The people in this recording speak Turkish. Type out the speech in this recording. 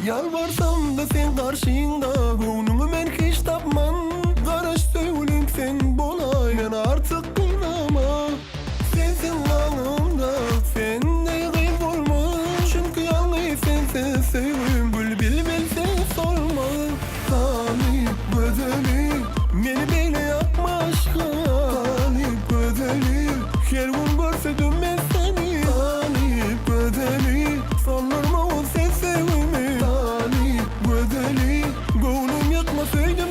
Yalvarsam da sen karşında, gönlümü ben hiç tapman. Karış söyleyeyim sen bolay, ben artık kıynama. Sensin yanımda, sen de kaybolma. Çünkü yalnız sensiz sevim, bülbül sen sorma. Talip bedeli, beni böyle yapma aşkım. Talip bedeli, her gün görseydim ben seni. Talip bedeli, sallarma o sen sevimi. Talip bedeli, gönlüm yakma söyledim